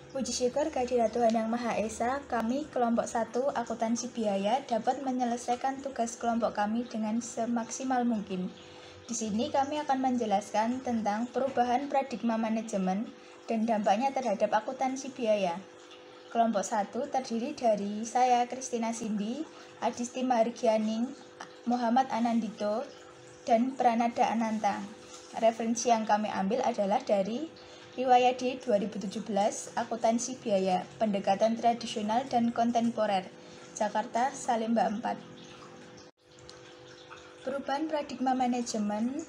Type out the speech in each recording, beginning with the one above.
Puji syukur kehadirat Tuhan Yang Maha Esa, kami kelompok 1 akuntansi biaya dapat menyelesaikan tugas kelompok kami dengan semaksimal mungkin. Di sini kami akan menjelaskan tentang perubahan paradigma manajemen dan dampaknya terhadap akuntansi biaya. Kelompok 1 terdiri dari saya, Christina Cindy, Adisti Margianing, Muhammad Anandito, dan Pranada Ananta. Referensi yang kami ambil adalah dari Riwayat 2017, Akuntansi Biaya, Pendekatan Tradisional dan Kontemporer, Jakarta, Salemba 4. Perubahan paradigma manajemen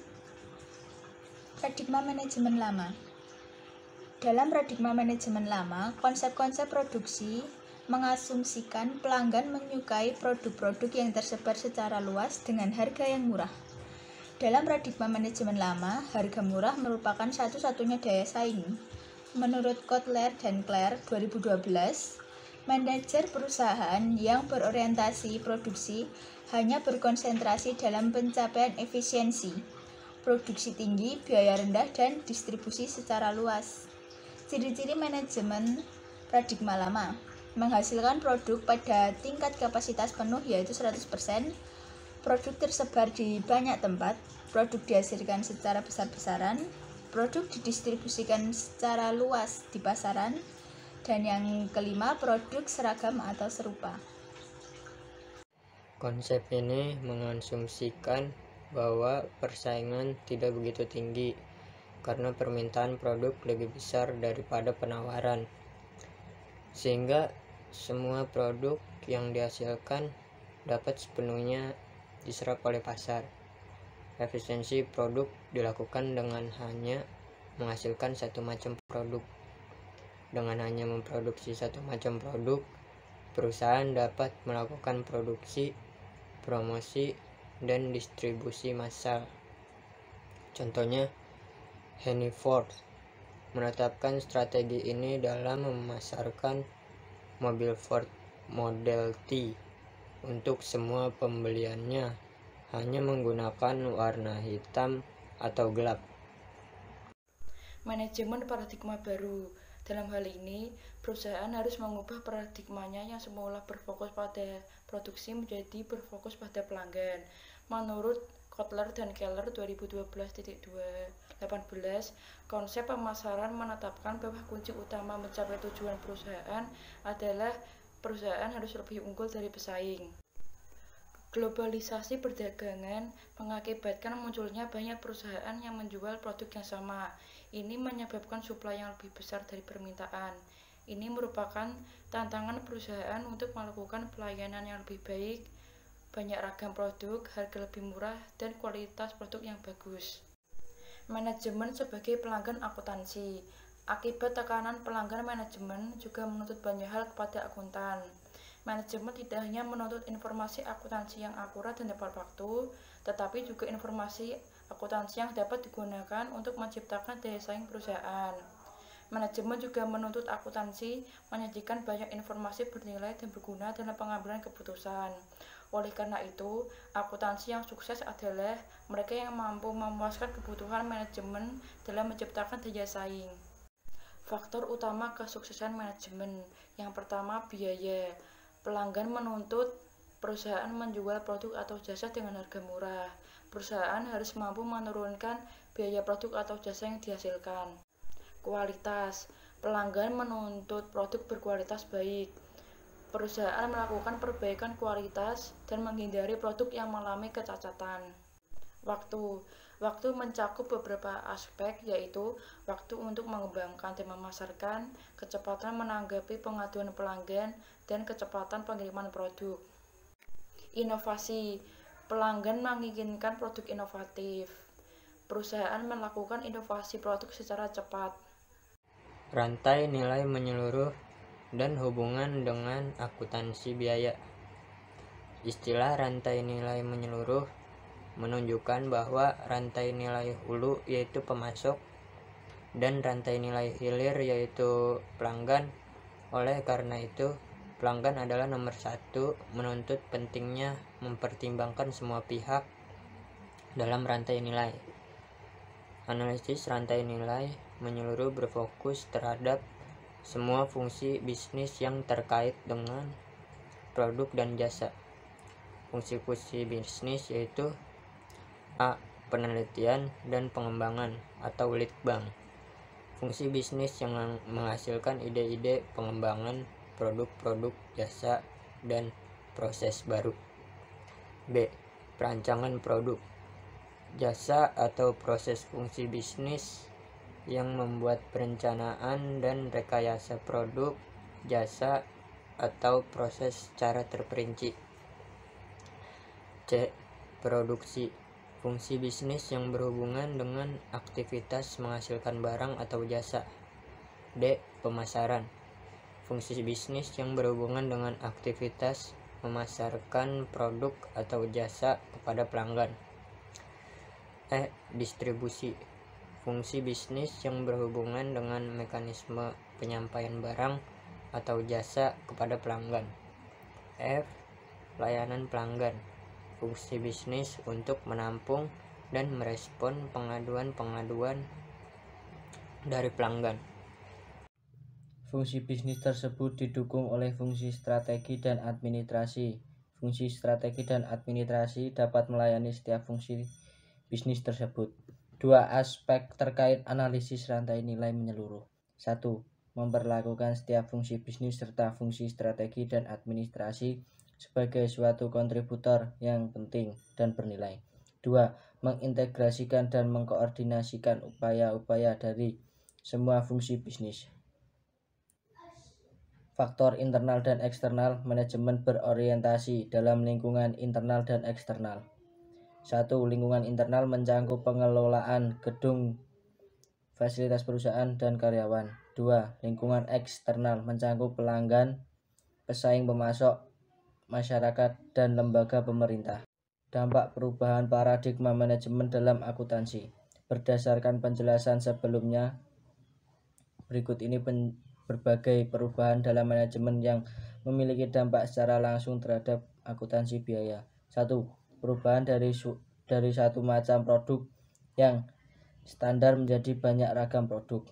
lama. Dalam paradigma manajemen lama, konsep-konsep produksi mengasumsikan pelanggan menyukai produk-produk yang tersebar secara luas dengan harga yang murah. Dalam paradigma manajemen lama, harga murah merupakan satu-satunya daya saing. Menurut Kotler dan Clare 2012, manajer perusahaan yang berorientasi produksi hanya berkonsentrasi dalam pencapaian efisiensi, produksi tinggi, biaya rendah, dan distribusi secara luas. Ciri-ciri manajemen paradigma lama: menghasilkan produk pada tingkat kapasitas penuh yaitu 100%, produk tersebar di banyak tempat, produk dihasilkan secara besar-besaran, produk didistribusikan secara luas di pasaran, dan yang kelima, produk seragam atau serupa. Konsep ini mengasumsikan bahwa persaingan tidak begitu tinggi karena permintaan produk lebih besar daripada penawaran, sehingga semua produk yang dihasilkan dapat sepenuhnya diserap oleh pasar. Efisiensi produk dilakukan dengan hanya menghasilkan satu macam produk. Dengan hanya memproduksi satu macam produk, perusahaan dapat melakukan produksi, promosi, dan distribusi massal. Contohnya, Henry Ford menetapkan strategi ini dalam memasarkan mobil Ford Model T untuk semua pembeliannya hanya menggunakan warna hitam atau gelap. Manajemen paradigma baru. Dalam hal ini, perusahaan harus mengubah paradigmanya yang semula berfokus pada produksi menjadi berfokus pada pelanggan. Menurut Kotler dan Keller 2012.2.18, konsep pemasaran menetapkan bahwa kunci utama mencapai tujuan perusahaan adalah perusahaan harus lebih unggul dari pesaing. Globalisasi perdagangan mengakibatkan munculnya banyak perusahaan yang menjual produk yang sama. Ini menyebabkan suplai yang lebih besar dari permintaan. Ini merupakan tantangan perusahaan untuk melakukan pelayanan yang lebih baik, banyak ragam produk, harga lebih murah, dan kualitas produk yang bagus. Manajemen sebagai pelanggan akuntansi. Akibat tekanan pelanggan, manajemen juga menuntut banyak hal kepada akuntan. Manajemen tidak hanya menuntut informasi akuntansi yang akurat dan tepat waktu, tetapi juga informasi akuntansi yang dapat digunakan untuk menciptakan daya saing perusahaan. Manajemen juga menuntut akuntansi menyajikan banyak informasi bernilai dan berguna dalam pengambilan keputusan. Oleh karena itu, akuntansi yang sukses adalah mereka yang mampu memuaskan kebutuhan manajemen dalam menciptakan daya saing. Faktor utama kesuksesan manajemen. Yang pertama, biaya. Pelanggan menuntut perusahaan menjual produk atau jasa dengan harga murah. Perusahaan harus mampu menurunkan biaya produk atau jasa yang dihasilkan. Kualitas. Pelanggan menuntut produk berkualitas baik. Perusahaan melakukan perbaikan kualitas dan menghindari produk yang mengalami kecacatan. Waktu. Waktu mencakup beberapa aspek, yaitu waktu untuk mengembangkan dan memasarkan, kecepatan menanggapi pengaduan pelanggan, dan kecepatan pengiriman produk. Inovasi. Pelanggan menginginkan produk inovatif. Perusahaan melakukan inovasi produk secara cepat. Rantai nilai menyeluruh dan hubungan dengan akuntansi biaya. Istilah rantai nilai menyeluruh menunjukkan bahwa rantai nilai hulu yaitu pemasok dan rantai nilai hilir yaitu pelanggan. Oleh karena itu, pelanggan adalah nomor satu, menuntut pentingnya mempertimbangkan semua pihak dalam rantai nilai. Analisis rantai nilai menyeluruh berfokus terhadap semua fungsi bisnis yang terkait dengan produk dan jasa. Fungsi-fungsi bisnis yaitu A. Penelitian dan pengembangan atau lead bank. Fungsi bisnis yang menghasilkan ide-ide pengembangan produk-produk, jasa, dan proses baru. B. Perancangan produk, jasa atau proses fungsi bisnis yang membuat perencanaan dan rekayasa produk, jasa, atau proses secara terperinci. C. Produksi, fungsi bisnis yang berhubungan dengan aktivitas menghasilkan barang atau jasa. D. Pemasaran, fungsi bisnis yang berhubungan dengan aktivitas memasarkan produk atau jasa kepada pelanggan. E. Distribusi, fungsi bisnis yang berhubungan dengan mekanisme penyampaian barang atau jasa kepada pelanggan. F. Layanan pelanggan, fungsi bisnis untuk menampung dan merespon pengaduan-pengaduan dari pelanggan. Fungsi bisnis tersebut didukung oleh fungsi strategi dan administrasi. Fungsi strategi dan administrasi dapat melayani setiap fungsi bisnis tersebut. 2 aspek terkait analisis rantai nilai menyeluruh. 1. Memperlakukan setiap fungsi bisnis serta fungsi strategi dan administrasi sebagai suatu kontributor yang penting dan bernilai. 2. Mengintegrasikan dan mengkoordinasikan upaya-upaya dari semua fungsi bisnis. Faktor internal dan eksternal. Manajemen berorientasi dalam lingkungan internal dan eksternal. 1. Lingkungan internal mencakup pengelolaan gedung, fasilitas perusahaan, dan karyawan. 2. Lingkungan eksternal mencakup pelanggan, pesaing pemasok, masyarakat, dan lembaga pemerintah. Dampak perubahan paradigma manajemen dalam akuntansi. Berdasarkan penjelasan sebelumnya, berikut ini berbagai perubahan dalam manajemen yang memiliki dampak secara langsung terhadap akuntansi biaya. 1. Perubahan dari satu macam produk yang standar menjadi banyak ragam produk.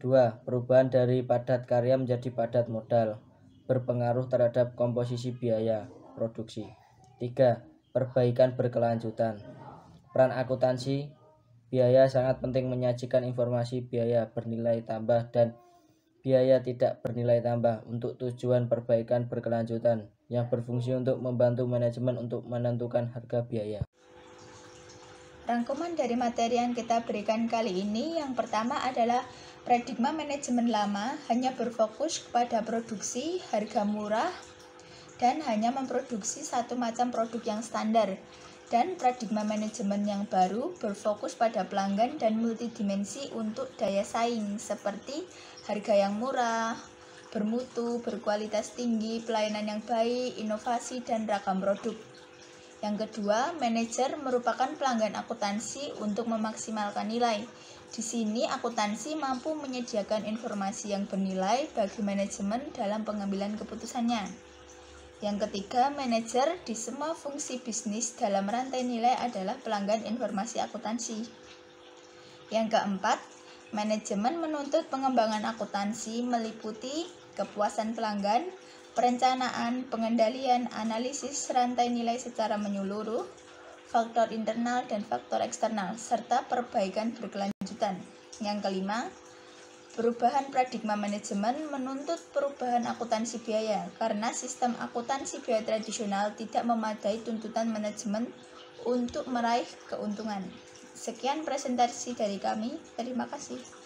2. Perubahan dari padat karya menjadi padat modal, berpengaruh terhadap komposisi biaya produksi. 3. Perbaikan berkelanjutan. Peran akuntansi biaya sangat penting menyajikan informasi biaya bernilai tambah dan biaya tidak bernilai tambah untuk tujuan perbaikan berkelanjutan yang berfungsi untuk membantu manajemen untuk menentukan harga biaya. Rangkuman dari materi yang kita berikan kali ini, yang pertama adalah paradigma manajemen lama hanya berfokus kepada produksi, harga murah, dan hanya memproduksi satu macam produk yang standar. Dan paradigma manajemen yang baru berfokus pada pelanggan dan multidimensi untuk daya saing seperti harga yang murah, bermutu, berkualitas tinggi, pelayanan yang baik, inovasi, dan ragam produk. Yang kedua, manajer merupakan pelanggan akuntansi untuk memaksimalkan nilai. Di sini akuntansi mampu menyediakan informasi yang bernilai bagi manajemen dalam pengambilan keputusannya. Yang ketiga, manajer di semua fungsi bisnis dalam rantai nilai adalah pelanggan informasi akuntansi. Yang keempat, manajemen menuntut pengembangan akuntansi meliputi kepuasan pelanggan, perencanaan, pengendalian, analisis rantai nilai secara menyeluruh, faktor internal dan faktor eksternal, serta perbaikan berkelanjutan. Yang kelima, perubahan paradigma manajemen menuntut perubahan akuntansi biaya karena sistem akuntansi biaya tradisional tidak memadai tuntutan manajemen untuk meraih keuntungan. Sekian presentasi dari kami. Terima kasih.